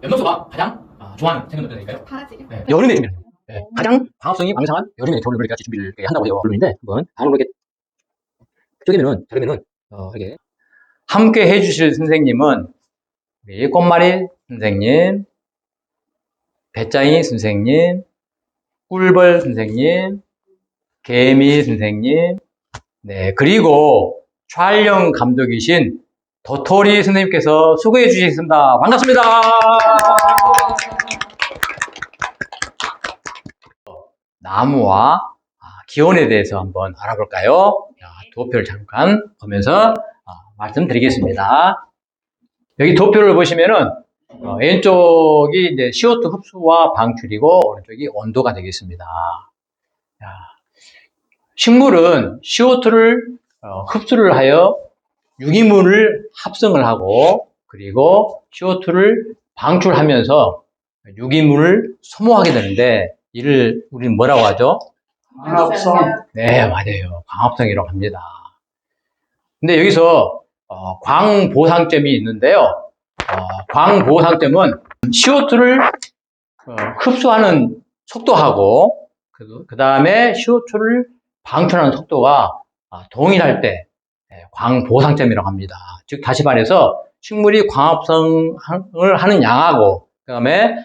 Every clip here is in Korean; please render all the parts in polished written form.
염록소가 가장 좋아하는 색은 어떤 색일까요? 파란색이요? 네, 여름에 준비를 해요. 네, 가장 광합성이 왕성한 여름에 겨울을 이렇게 같이 준비를 이렇게 한다고 해요. 물론인데 한번 다음으로 이렇게 쪼개면은 자르면은 이렇게 함께 해주실 선생님은 우리 꽃말이 선생님, 배짱이 선생님, 꿀벌 선생님, 개미 선생님, 네, 그리고 촬영 감독이신 도토리 선생님께서 수고해 주시겠습니다. 반갑습니다. 나무와 기온에 대해서 한번 알아볼까요? 도표를 잠깐 보면서 말씀드리겠습니다. 여기 도표를 보시면은 왼쪽이 이제 CO2 흡수와 방출이고 오른쪽이 온도가 되겠습니다. 식물은 CO2를 흡수를 하여 유기물을 합성을 하고 그리고 CO2를 방출하면서 유기물을 소모하게 되는데 이를 우리는 뭐라고 하죠? 광합성. 네, 맞아요. 광합성이라고 합니다. 근데 여기서 광보상점이 있는데요. 광보상점은 CO2를 흡수하는 속도하고 그 다음에 CO2를 방출하는 속도가 동일할 때 광보상점이라고 합니다. 즉 다시 말해서 식물이 광합성을 하는 양하고 그 다음에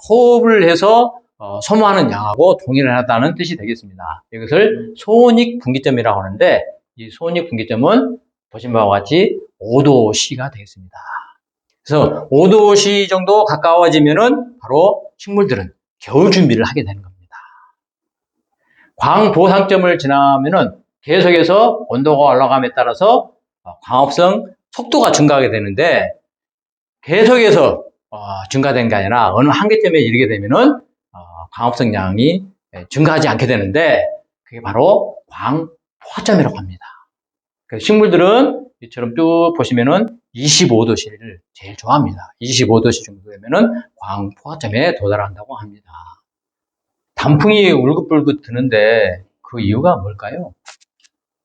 호흡을 해서 소모하는 양하고 동일하다는 뜻이 되겠습니다. 이것을 소닉분기점이라고 하는데 이 소닉분기점은 보신 바와 같이 5도C가 되겠습니다. 그래서 5도C 정도 가까워지면은 바로 식물들은 겨울 준비를 하게 되는 겁니다. 광보상점을 지나면은 계속해서 온도가 올라감에 따라서 광합성 속도가 증가하게 되는데 계속해서 증가된 게 아니라 어느 한계점에 이르게 되면은 광합성 양이 증가하지 않게 되는데 그게 바로 광포화점이라고 합니다. 식물들은 이처럼 쭉 보시면은 25도씨를 제일 좋아합니다. 25도씨 정도 되면은 광포화점에 도달한다고 합니다. 단풍이 울긋불긋 드는데 그 이유가 뭘까요?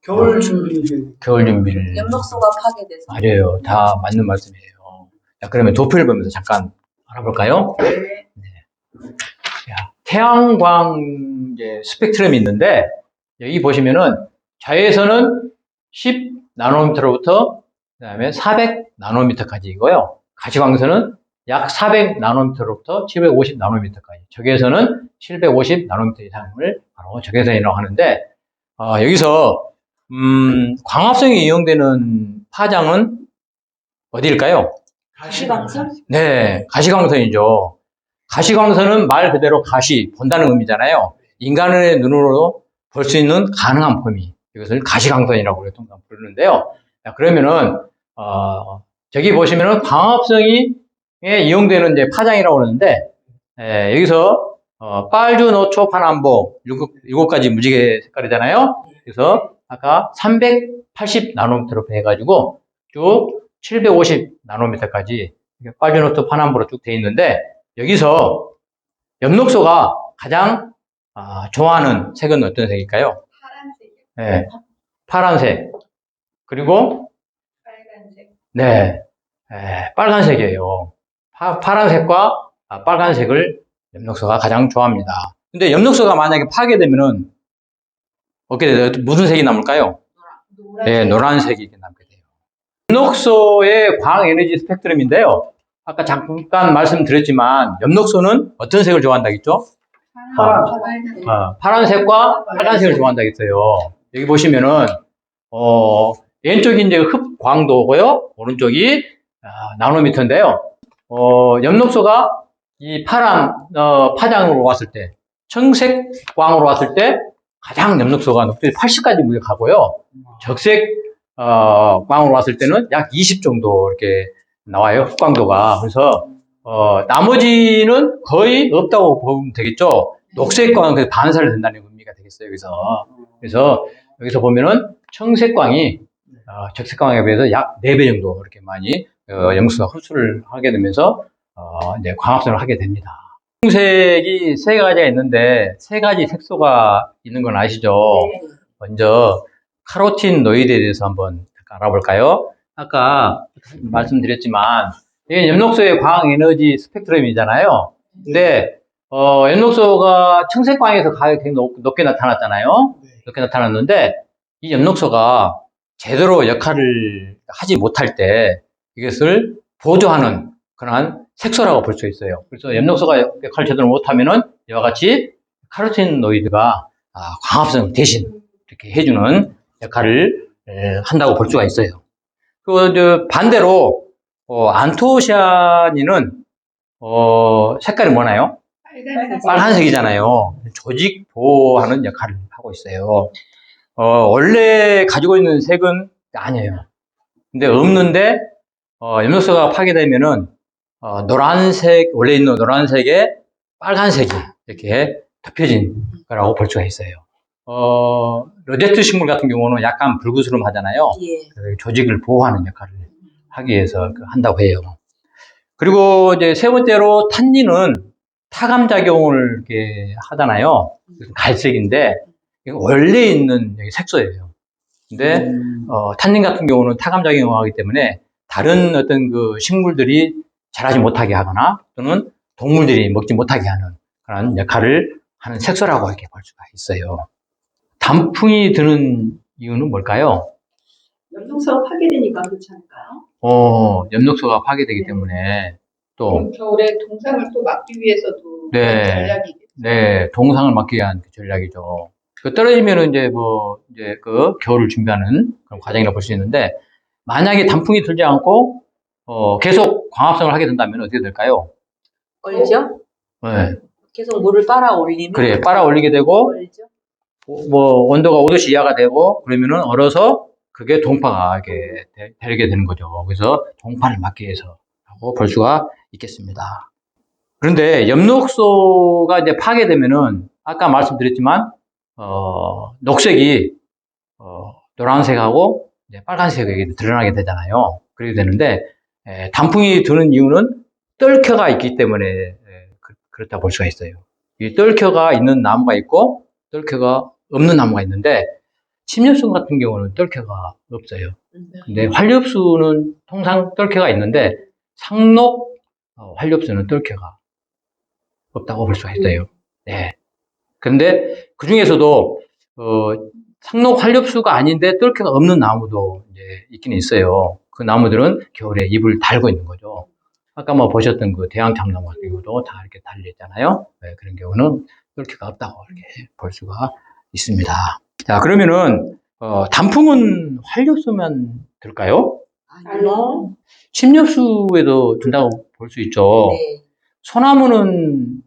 겨울 준비를. 겨울 준비를. 엽록소가 파괴돼서. 맞아요. 다 맞는 말씀이에요. 자, 그러면 도표를 보면서 잠깐 알아볼까요? 네. 자, 태양광 스펙트럼이 있는데 여기 보시면은 자외선은 10 나노미터로부터 그다음에 400 나노미터까지이고요. 가시광선은 약 400 나노미터로부터 750 나노미터까지. 적외선은 750 나노미터 이상을 바로 적외선이라고 하는데 여기서 광합성이 이용되는 파장은 어디일까요? 가시광선? 네, 가시광선이죠. 가시광선은 말 그대로 가시, 본다는 의미잖아요. 인간의 눈으로 볼 수 있는 가능한 범위. 이것을 가시광선이라고 통상 부르는데요. 자, 그러면은, 저기 보시면은 광합성이 이용되는 이제 파장이라고 그러는데, 여기서, 빨주, 노초, 파남보, 7가지 무지개 색깔이잖아요. 그래서 아까 380 나노미터로 해가지고 쭉 750 나노미터까지 빨주, 노초, 파남보로 쭉 되어 있는데, 여기서 엽록소가 가장 좋아하는 색은 어떤 색일까요? 파란색이요? 네, 파란색. 그리고 빨간색. 네, 빨간색이에요. 파란색과 빨간색을 엽록소가 가장 좋아합니다. 근데 엽록소가 만약에 파괴되면은 어떻게 돼요? 무슨 색이 남을까요? 노란색. 네, 노란색이 남게 돼요. 엽록소의 광에너지 스펙트럼인데요. 아까 잠깐 말씀드렸지만 엽록소는 어떤 색을 좋아한다겠죠? 빨간색. 파란색과 빨간색을 좋아한다겠어요. 여기 보시면은 왼쪽이 이제 흡광도고요. 오른쪽이 나노미터인데요. 엽록소가 이 파란 파장으로 왔을 때, 청색광으로 왔을 때 가장 엽록소가 높이 80까지 가고요. 적색 광으로 왔을 때는 약 20 정도 이렇게 나와요. 흡광도가. 그래서 나머지는 거의 없다고 보면 되겠죠. 녹색광은 반사를 된다는 의미가 되겠어요. 그래서 여기서 보면은 청색광이 적색광에 비해서 약 4배 정도 이렇게 많이 엽록소가 흡수를 하게 되면서 이제 광합성을 하게 됩니다. 색이 3가지가 있는데 3가지 색소가 있는 건 아시죠? 네. 먼저 카로틴 노이드에 대해서 한번 알아볼까요? 아까 말씀드렸지만 이게 엽록소의 광 에너지 스펙트럼이잖아요. 근데 엽록소가 청색광에서 가격이 높게 나타났잖아요. 네. 높게 나타났는데 이 엽록소가 제대로 역할을 하지 못할 때 이것을 보조하는 그러한 색소라고 볼 수 있어요. 그래서 엽록소가 역할을 제대로 못하면은 이와 같이 카로티노이드가 광합성 대신 이렇게 해주는 역할을 한다고 볼 수가 있어요. 반대로 안토시아닌은 색깔이 뭐나요? 빨간색이잖아요. 조직 보호하는 역할을 하고 있어요. 원래 가지고 있는 색은 아니에요. 근데 없는데 엽록소가 파괴되면은 노란색, 원래 있는 노란색에 빨간색이 이렇게 덮여진 거라고 볼 수가 있어요. 로제트 식물 같은 경우는 약간 불구스름하잖아요. 예. 그래서 조직을 보호하는 역할을 하기 위해서 한다고 해요. 그리고 이제 세 번째로 탄닌은 타감작용을 이렇게 하잖아요. 갈색인데 이거 원래 있는 색소예요. 근데 탄닌 같은 경우는 타감작용을 하기 때문에 다른 어떤 그 식물들이 자라지 못하게 하거나 또는 동물들이 먹지 못하게 하는 그런 역할을 하는 색소라고 이렇게 볼 수가 있어요. 단풍이 드는 이유는 뭘까요? 엽록소가 파괴되니까 그렇지 않을까요? 엽록소가 파괴되기 네. 때문에 또 겨울에 동상을 또 막기 위해서도 네. 전략이겠죠. 네, 동상을 막기 위한 전략이죠. 떨어지면은 이제 그 겨울을 준비하는 그런 과정이라고 볼 수 있는데, 만약에 단풍이 들지 않고, 계속 광합성을 하게 된다면 어떻게 될까요? 얼죠? 네. 계속 물을 빨아 올리면 그래, 빨아 올리게 되고, 얼죠? 온도가 5도씨 이하가 되고, 그러면은 얼어서 그게 동파가 이렇게 되게 되는 거죠. 그래서 동파를 막기 위해서라고 볼 수가 있겠습니다. 그런데 엽록소가 이제 파괴되면은 아까 말씀드렸지만 녹색이 노란색하고 이제 빨간색이 드러나게 되잖아요. 그렇게 되는데 단풍이 드는 이유는 떨켜가 있기 때문에 그렇다 볼 수가 있어요. 이 떨켜가 있는 나무가 있고 떨켜가 없는 나무가 있는데 침엽수 같은 경우는 떨켜가 없어요. 근데 활엽수는 통상 떨켜가 있는데 상록 활엽수는 떨켜가 없다고 볼 수가 있어요. 네. 근데 그 중에서도 상록 활엽수가 아닌데 떨켜가 없는 나무도 이제 있기는 있어요. 그 나무들은 겨울에 잎을 달고 있는 거죠. 아까 뭐 보셨던 그 대왕참나무 같은 경우도 다 이렇게 달려 있잖아요. 네, 그런 경우는 떨켜가 없다고 이렇게 볼 수가 있습니다. 자, 그러면은 단풍은 활엽수만 들까요? 아니요. 침엽수에도 든다고 볼 수 있죠. 네. 소나무는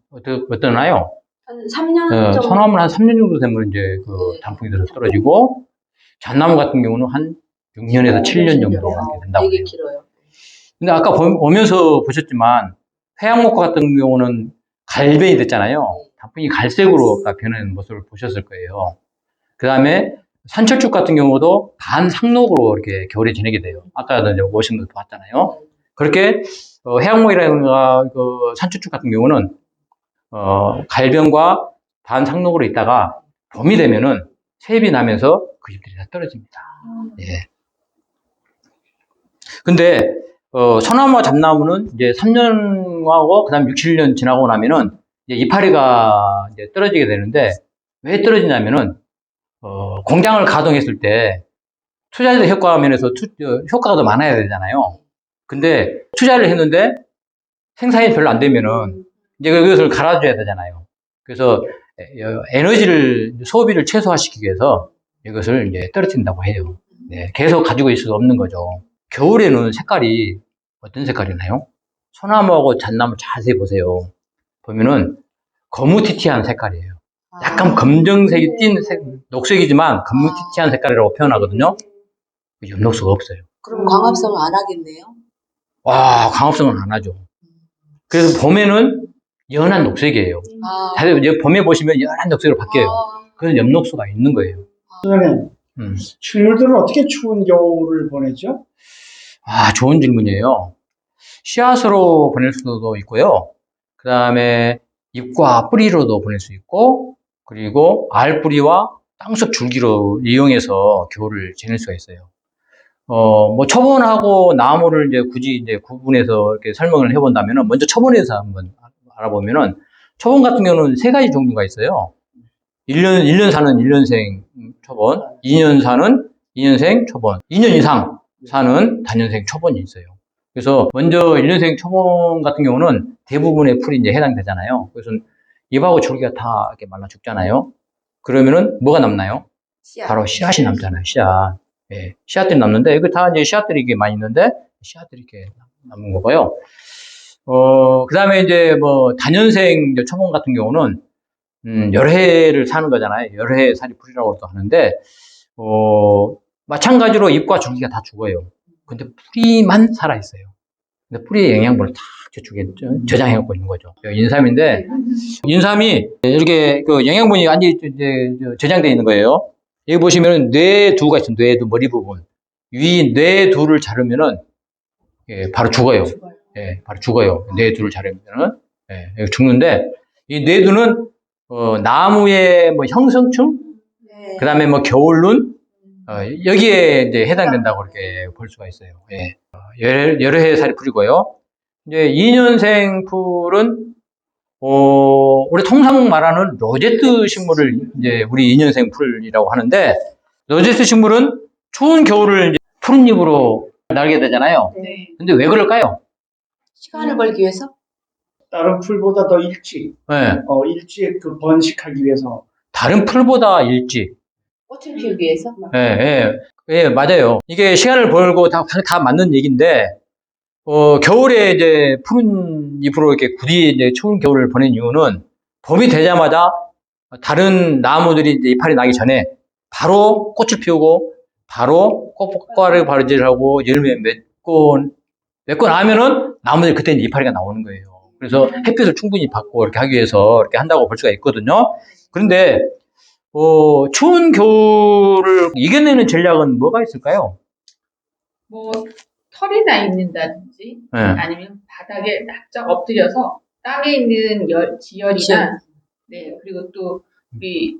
어떠나요? 한 3년 정도. 소나무는 한 3년 정도 되면 이제 그 네. 단풍이 들어서 떨어지고, 잣나무 같은 경우는 한 6년에서 7년 정도 이렇게 된다고 되게 해요. 길어요. 근데 아까 오면서 보셨지만, 해양목과 같은 경우는 갈변이 됐잖아요. 단풍이 갈색으로 변하는 모습을 보셨을 거예요. 그 다음에 산철쭉 같은 경우도 반상록으로 이렇게 겨울에 지내게 돼요. 아까도 이제 오신 것도 봤잖아요. 그렇게 해양목이라든가 그 산철쭉 같은 경우는 갈변과 반상록으로 있다가 봄이 되면은 새잎이 나면서 그 잎들이 다 떨어집니다. 예. 근데 소나무와 잣나무는 이제 3년하고 그다음 6, 7년 지나고 나면은 이제 이파리가 이제 떨어지게 되는데 왜 떨어지냐면은 공장을 가동했을 때 투자자 효과 면에서 효과가 더 많아야 되잖아요. 근데 투자를 했는데 생산이 별로 안 되면은 이제 그것을 갈아줘야 되잖아요. 그래서 에너지를 소비를 최소화시키기 위해서 이것을 이제 떨어뜨린다고 해요. 네, 계속 가지고 있을 수 없는 거죠. 겨울에는 색깔이 어떤 색깔이나요? 소나무하고 잣나무 자세히 보세요. 보면은 거무튀튀한 색깔이에요. 약간 검정색이 띈 녹색이지만 거무튀튀한 색깔이라고 표현하거든요. 엽록소가 없어요. 그럼 광합성을 안 하겠네요? 와, 광합성은 안 하죠. 그래서 봄에는 연한 녹색이에요. 이제 봄에 보시면 연한 녹색으로 바뀌어요. 그래서 엽록소가 있는 거예요. 선생님, 식물들은 어떻게 추운 겨울을 보내죠? 좋은 질문이에요. 씨앗으로 보낼 수도 있고요. 그 다음에 잎과 뿌리로도 보낼 수 있고, 그리고 알뿌리와 땅속 줄기로 이용해서 겨울을 지낼 수가 있어요. 뭐 초본하고 나무를 이제 굳이 이제 구분해서 이렇게 설명을 해본다면은 먼저 초본에서 한번 알아보면은 초본 같은 경우는 세 가지 종류가 있어요. 1년 사는 1년생 초본, 2년 사는 2년생 초본, 2년 이상 사는 단년생 초본이 있어요. 그래서 먼저 1년생 초본 같은 경우는 대부분의 풀이 이제 해당되잖아요. 그래서 잎하고 줄기가 다 이렇게 말라 죽잖아요. 그러면은 뭐가 남나요? 씨앗. 바로 씨앗이 남잖아요, 씨앗. 예, 씨앗들이 남는데, 이거 다 이제 씨앗들이 이게 많이 있는데, 씨앗들이 이렇게 남은 거고요. 그 다음에 이제 뭐, 단연생 이제 초본 같은 경우는, 여러 해를 사는 거잖아요. 여러 해 살이 풀이라고도 하는데, 마찬가지로 잎과 줄기가 다 죽어요. 근데 뿌리만 살아있어요. 근데 뿌리의 영양분을 다 저쪽에 저장해갖고 있는 거죠. 인삼인데, 인삼이 이렇게 그 영양분이 완전히 이제 저장되어 있는 거예요. 여기 보시면 뇌두가 있어요. 뇌두 머리 부분. 위 뇌두를 자르면은 예, 바로 죽어요. 예, 바로 죽어요. 뇌두를 자르면은 예, 죽는데 이 뇌두는 나무의 뭐 형성층, 네. 그다음에 뭐 겨울눈 여기에 이제 해당된다고 이렇게 볼 수가 있어요. 예. 여러 해 살이 풀이고요. 이제 2년생 풀은 우리 통상 말하는 로제트 식물을 이제 우리 2년생 풀이라고 하는데, 로제트 식물은 추운 겨울을 이제 푸른 잎으로 날게 되잖아요. 네. 근데 왜 그럴까요? 시간을 벌기 위해서? 다른 풀보다 더 일찍, 네, 일찍 그 번식하기 위해서. 다른 풀보다 일찍. 꽃을 피우기 위해서? 맞아요. 이게 시간을 벌고 다 맞는 얘기인데, 겨울에 이제 푸른 잎으로 이렇게 굳이 이제 추운 겨울을 보낸 이유는 봄이 되자마자 다른 나무들이 이제 이파리 나기 전에 바로 꽃을 피우고 바로 꽃과를 발질하고 열매 맺고 나면은 나무들이 그때 이제 이파리가 나오는 거예요. 그래서 햇빛을 충분히 받고 이렇게 하기 위해서 이렇게 한다고 볼 수가 있거든요. 그런데 추운 겨울을 이겨내는 전략은 뭐가 있을까요? 뭐 털이나 있는다든지 네. 아니면 바닥에 납작 엎드려서 땅에 있는 지열이나 네 그리고 또 우리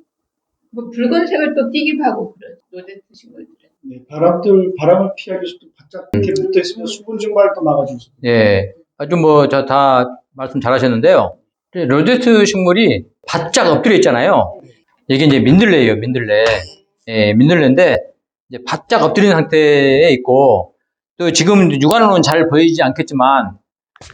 뭐 붉은색을 또 띠기도 하고 그런 로제트 식물들은 네, 바람을 피하기 위해서 또 바짝 이렇게 붙어 있으면 수분 증발도 막아줄 수 있어요. 예, 아주 뭐, 다 말씀 잘 하셨는데요. 로제트 식물이 바짝 엎드려 있잖아요. 이게 이제 민들레예요, 민들레. 예, 민들레인데, 이제 바짝 엎드린 상태에 있고, 또 지금 육안으로는 잘 보이지 않겠지만,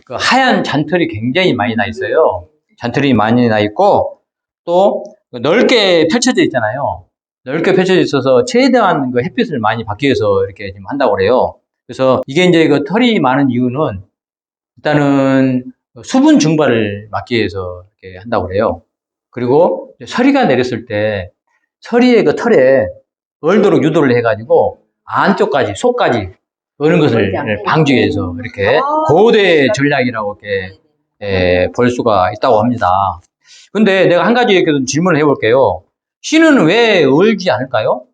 그 하얀 잔털이 굉장히 많이 나 있어요. 잔털이 많이 나 있고, 또 넓게 펼쳐져 있잖아요. 넓게 펼쳐져 있어서 최대한 그 햇빛을 많이 받기 위해서 이렇게 지금 한다고 그래요. 그래서 이게 이제 그 털이 많은 이유는 일단은 수분 증발을 막기 위해서 이렇게 한다고 그래요. 그리고 서리가 내렸을 때 서리의 그 털에 얼도록 유도를 해가지고 안쪽까지 속까지 어는 것을 방지하기 위해서 이렇게 고대 전략이라고 이렇게 볼 수가 있다고 합니다. 근데 내가 한 가지 이렇게 질문을 해볼게요. 씨는 왜 얼지 않을까요?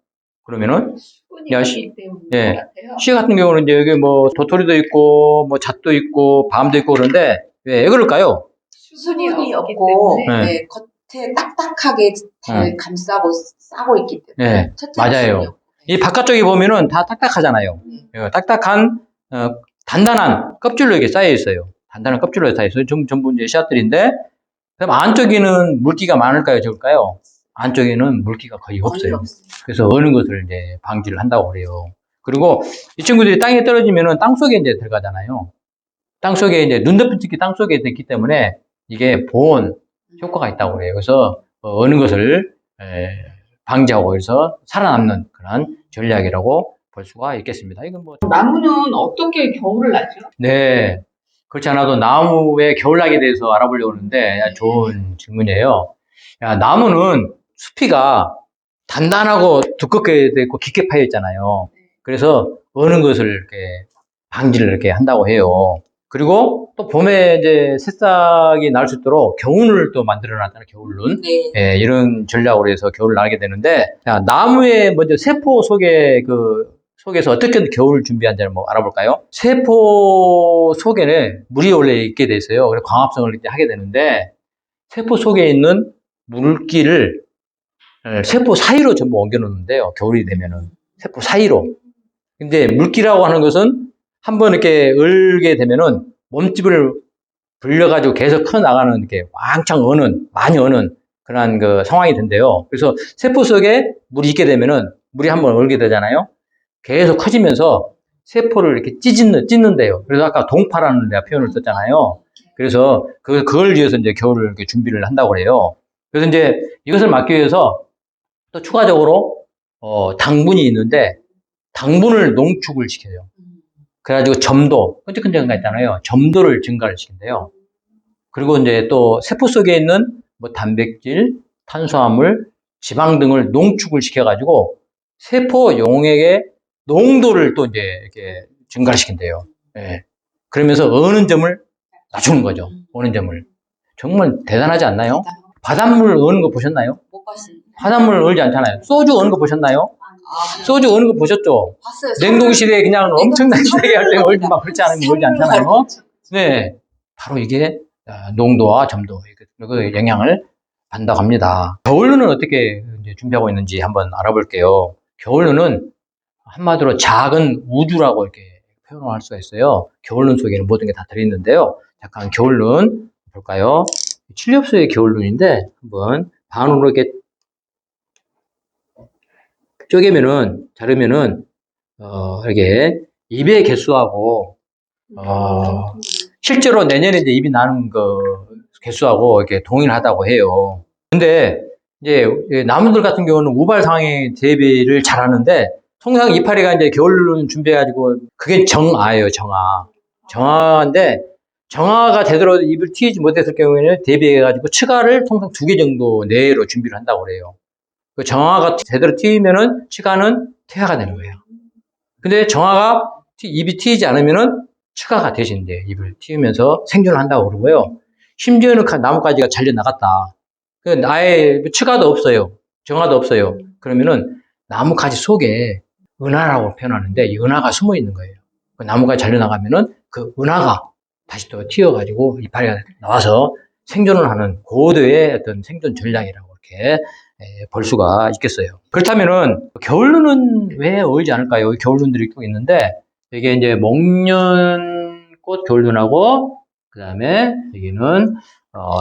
그러면은 수분이 야, 있기 때문인 예. 것 같아요. 씨 같은 경우는 이제 여기 뭐 도토리도 있고 뭐 잣도 있고 밤도 있고 그런데 왜 그럴까요? 수분이 없기 없고 때문에 네. 네, 겉에 딱딱하게 잘 감싸고 싸고 있기 때문에 네, 첫째 맞아요. 수분이 없고. 이 바깥쪽에 보면은 다 딱딱하잖아요. 딱딱한 단단한 껍질로 이렇게 쌓여 있어요. 단단한 껍질로 쌓여 있어요. 전부 이제 씨앗들인데, 그럼 안쪽에는 물기가 많을까요, 적을까요? 안쪽에는 물기가 거의 없어요. 그래서 어느 것을 이제 방지를 한다고 그래요. 그리고 이 친구들이 땅에 떨어지면은 땅 속에 이제 들어가잖아요. 땅 속에 이제 눈 덮인 특히 땅 속에 있기 때문에 이게 보온 효과가 있다고 그래요. 그래서 어느 것을 방지하고 해서 살아남는 그런 전략이라고 볼 수가 있겠습니다. 이건 뭐 나무는 어떻게 겨울을 나죠? 네. 그렇지 않아도 나무의 겨울나기에 대해서 알아보려고 하는데 좋은 질문이에요. 나무는 수피가 단단하고 두껍게 되고 깊게 파여 있잖아요. 그래서 어느 것을 이렇게 방지를 이렇게 한다고 해요. 그리고 또 봄에 이제 새싹이 날 수 있도록 겨운을 또 만들어 놨잖아요. 겨울눈. 네. 예, 이런 전략으로 해서 겨울을 나게 되는데, 나무의 먼저 세포 속에서 어떻게 겨울을 준비하는지를 뭐 알아볼까요? 세포 속에는 물이 원래 있게 돼 있어요. 그래서 광합성을 이제 하게 되는데, 세포 속에 있는 물기를 세포 사이로 전부 옮겨 놓는데요. 겨울이 되면은. 세포 사이로. 근데 물기라고 하는 것은 한번 이렇게 얼게 되면은 몸집을 불려가지고 계속 커나가는 이렇게 왕창 많이 어는 그런 그 상황이 된대요. 그래서 세포 속에 물이 있게 되면은 물이 한번 얼게 되잖아요. 계속 커지면서 세포를 이렇게 찢는데요. 그래서 아까 동파라는 내가 표현을 썼잖아요. 그래서 그걸 위해서 이제 겨울을 이렇게 준비를 한다고 그래요. 그래서 이제 이것을 막기 위해서 또 추가적으로 당분이 있는데 당분을 농축을 시켜요. 그래가지고 점도, 끈적끈적한 거 있잖아요. 점도를 증가를 시킨대요. 그리고 이제 또 세포 속에 있는 뭐 단백질, 탄수화물, 지방 등을 농축을 시켜가지고 세포 용액의 농도를 또 이제 이렇게 증가를 시킨대요. 예. 그러면서 어는 점을 낮추는 거죠. 어는 점을. 정말 대단하지 않나요? 바닷물 어는 거 보셨나요? 못 봤습니다. 바닷물 얼지 않잖아요. 소주 어는 거 보셨나요? 소주 어는 거 보셨죠? 봤어요. 냉동실에 그냥 엄청나게 세게 할 때 얼지 막 그렇지 않으면 얼지 않잖아요. 네. 바로 이게 농도와 점도, 그 영향을 받는다고 합니다. 겨울루는 어떻게 이제 준비하고 있는지 한번 알아볼게요. 겨울루는 한마디로 작은 우주라고 이렇게 표현을 할 수가 있어요. 겨울눈 속에는 모든 게 다 들어있는데요. 잠깐 겨울눈 볼까요? 칠렵수의 겨울눈인데 한번 반으로 이렇게 쪼개면은 자르면은 이렇게 잎의 개수하고 실제로 내년에 이제 잎이 나는 그 개수하고 이렇게 동일하다고 해요. 근데 이제 나무들 같은 경우는 우발 상황에 대비를 잘 하는데 통상 이파리가 이제 겨울눈 준비해가지고 그게 정아예요, 정아. 정아인데 정아가 제대로 잎을 틔우지 못했을 경우에는 대비해가지고 치가를 통상 2개 정도 내로 준비를 한다고 그래요. 그 정아가 제대로 틔우면은 치가는 퇴화가 되는 거예요. 근데 정아가 잎이 틔우지 않으면은 치가가 대신 이제 잎을 틔우면서 생존을 한다고 그러고요. 심지어는 나뭇가지가 잘려 나갔다. 아예 치가도 없어요. 정아도 없어요. 그러면은 나뭇가지 속에 은하라고 표현하는데 이 은하가 숨어 있는 거예요. 그 나무가 잘려 나가면은 그 은하가 다시 또 튀어가지고 이파리가 나와서 생존을 하는 고도의 어떤 생존 전략이라고 이렇게 볼 수가 있겠어요. 그렇다면은 겨울눈은 왜 어울리지 않을까요? 겨울눈들이 꼭 있는데 이게 이제 목련꽃 겨울눈하고 그 다음에 여기는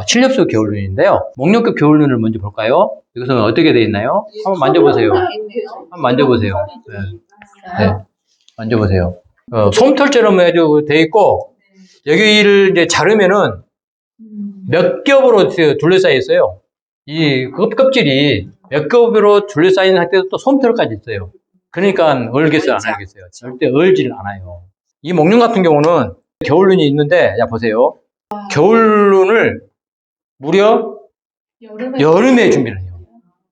칠렵수 겨울눈인데요. 목련꽃 겨울눈을 먼저 볼까요? 이것은 어떻게 되어 있나요? 한번 만져보세요. 한번 만져보세요. 네. 만져보세요. 솜털처럼 아주 되어 있고 여기를 이제 자르면은 몇 겹으로 둘러싸여 있어요. 이 껍질이 몇 겹으로 둘러싸인 상태에서 또 솜털까지 있어요. 그러니까 얼겠어요, 안 얼겠어요? 절대 얼지를 않아요. 이 목련 같은 경우는 겨울눈이 있는데, 자 보세요. 겨울눈을 무려 여름에 준비를 해요.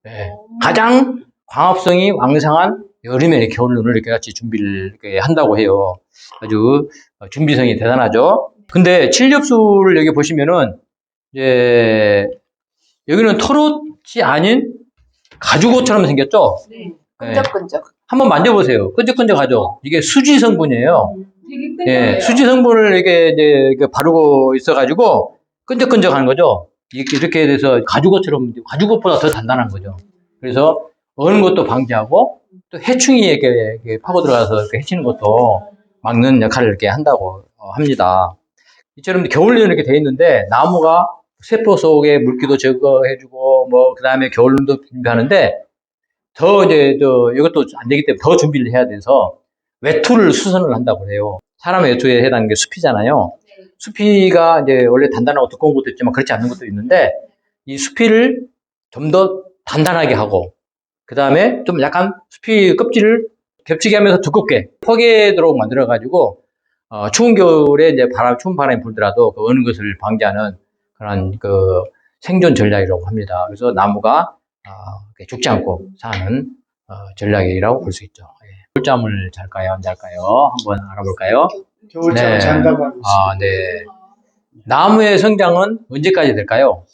네. 가장 광합성이 왕성한 여름에 겨울눈을 이렇게 같이 준비를 이렇게 한다고 해요. 아주 준비성이 대단하죠. 근데 칠렵수를 여기 보시면은 이제 여기는 털옷이 아닌 가죽옷처럼 생겼죠? 네. 끈적끈적. 한번 만져보세요. 끈적끈적하죠? 이게 수지 성분이에요. 되게 예, 끈적해요. 수지 성분을 이렇게 이제 바르고 있어가지고 끈적끈적한 거죠. 이렇게 돼서 가죽옷처럼 가죽옷보다 더 단단한 거죠. 그래서 어는 것도 방지하고 또 해충이 이렇게 파고 들어가서 이렇게 해치는 것도 막는 역할을 이렇게 한다고 합니다. 이처럼 겨울눈 이렇게 돼 있는데 나무가 세포 속에 물기도 제거해주고 뭐 그 다음에 겨울눈도 준비하는데 더 이제 이것도 안 되기 때문에 더 준비를 해야 돼서 외투를 수선을 한다고 그래요. 사람의 외투에 해당하는 게 수피잖아요. 수피가 이제 원래 단단하고 두꺼운 것도 있지만 그렇지 않은 것도 있는데 이 수피를 좀 더 단단하게 하고 그 다음에 좀 약간 수피 껍질을 겹치게 하면서 두껍게 포개도록 만들어가지고 추운 겨울에 이제 추운 바람이 불더라도 그 어느 것을 방지하는 그런 그 생존 전략이라고 합니다. 그래서 나무가 죽지 않고 사는 전략이라고 볼 수 있죠. 예. 겨울잠을 잘까요? 안 잘까요? 한번 알아볼까요? 겨울잠 네. 잔다고 하고 있습니다. 네. 나무의 성장은 언제까지 될까요?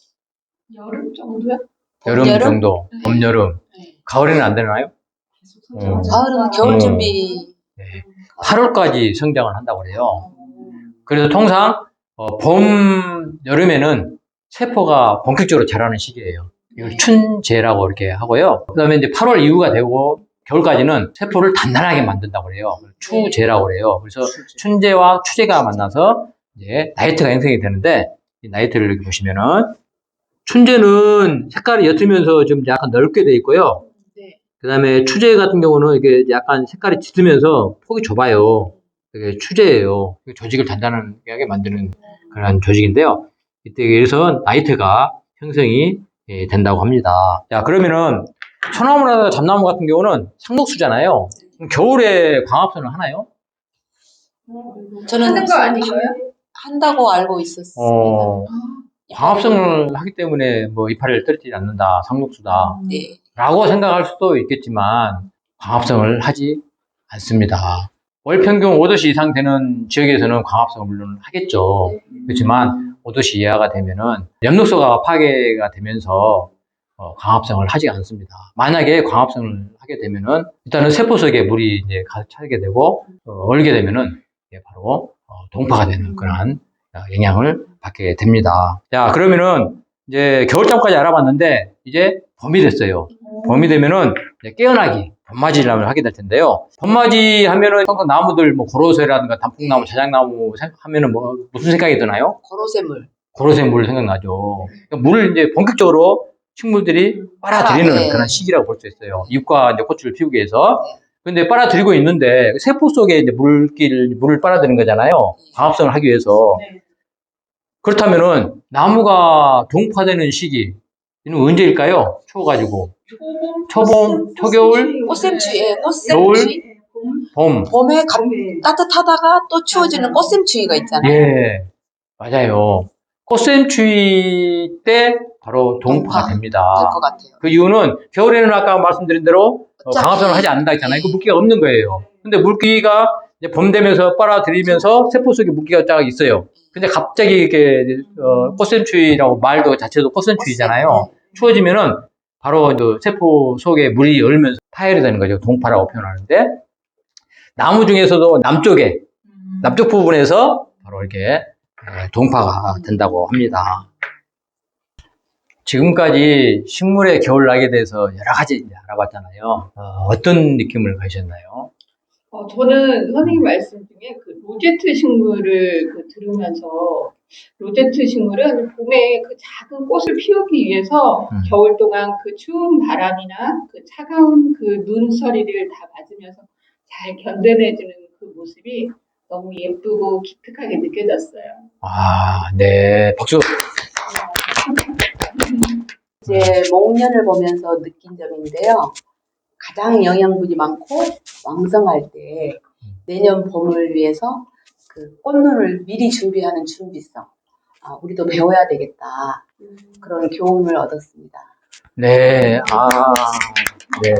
여름 정도요? 여름 여름? 정도. 봄, 여름. 네. 가을에는 안 되나요? 계속 성장. 가을은 겨울 준비. 네. 8월까지 성장을 한다고 그래요. 그래서 통상 봄, 여름에는 세포가 본격적으로 자라는 시기예요. 이걸 춘제라고 이렇게 하고요. 그 다음에 이제 8월 이후가 되고 겨울까지는 세포를 단단하게 만든다고 그래요. 추제라고 그래요. 그래서 춘제와 추제가 만나서 이제 나이트가 형성이 되는데, 이 나이트를 이렇게 보시면은 춘제는 색깔이 옅으면서 좀 약간 넓게 돼 있고요. 네. 그 다음에 추제 같은 경우는 이게 약간 색깔이 짙으면서 폭이 좁아요. 이게 추제예요. 조직을 단단하게 만드는 그런 조직인데요. 이때 그래서 나이트가 형성이 된다고 합니다. 자, 그러면은 소나무나 잡나무 같은 경우는 상록수잖아요. 그럼 겨울에 광합성을 하나요? 저는 하는 거 아닌가요? 한다고 알고 있었습니다. 광합성을 하기 때문에 뭐 이파리를 떨어뜨리지 않는다, 상록수다 네. 라고 생각할 수도 있겠지만 광합성을 하지 않습니다. 월 평균 5도씨 이상 되는 지역에서는 광합성을 물론 하겠죠. 그렇지만 5도씨 이하가 되면은 엽록소가 파괴가 되면서 광합성을 하지 않습니다. 만약에 광합성을 하게 되면은 일단은 세포 속에 물이 이제 가득 차게 되고 얼게 되면은 이게 바로 동파가 되는 그런 영향을 받게 됩니다. 자, 그러면은 이제 겨울잠까지 알아봤는데 이제 봄이 됐어요. 봄이 되면은 이제 깨어나기, 봄맞이를 하게 될 텐데요. 봄맞이 하면은 항상 나무들 뭐 고로쇠라든가 단풍나무, 자작나무 하면은 뭐 무슨 생각이 드나요? 고로쇠물. 고로쇠 물 생각나죠. 그러니까 물을 이제 본격적으로 식물들이 빨아들이는 네. 그런 시기라고 볼 수 있어요. 잎과 이제 꽃을 피우기 위해서. 근데 빨아들이고 있는데 세포 속에 이제 물을 빨아들이는 거잖아요. 광합성을 하기 위해서. 그렇다면은 나무가 동파되는 시기는 언제일까요? 추워가지고. 초봄, 초겨울, 꽃샘추위, 겨울, 꽃샘추위. 봄. 봄에 따뜻하다가 또 추워지는 꽃샘추위가 있잖아요. 예, 맞아요. 꽃샘추위 때 바로 동파가 동파 됩니다. 될 것 같아요. 그 이유는 겨울에는 아까 말씀드린 대로 어차피- 광합성을 하지 않는다 했잖아요. 그 물기가 없는 거예요. 근데 물기가 이제 봄 되면서 빨아들이면서 세포 속에 물기가 딱 있어요. 근데 갑자기 이렇게 꽃샘추위라고 말도 자체도 꽃샘추위잖아요. 추워지면은 바로 그 세포 속에 물이 얼면서 파열이 되는 거죠. 동파라고 표현하는데 나무 중에서도 남쪽 부분에서 바로 이렇게 동파가 된다고 합니다. 지금까지 식물의 겨울나기에 대해서 여러 가지 이제 알아봤잖아요. 어떤 느낌을 가지셨나요? 저는 선생님 말씀 중에 그 로제트 식물을 들으면서 로제트 식물은 봄에 그 작은 꽃을 피우기 위해서 겨울 동안 그 추운 바람이나 그 차가운 그 눈서리를 다 맞으면서 잘 견뎌내주는 그 모습이 너무 예쁘고 기특하게 느껴졌어요. 아, 네. 박수. 이제 목련을 보면서 느낀 점인데요. 가장 영양분이 많고 왕성할 때 내년 봄을 위해서 그 꽃눈을 미리 준비하는 준비성. 우리도 배워야 되겠다. 그런 교훈을 얻었습니다. 네. 네.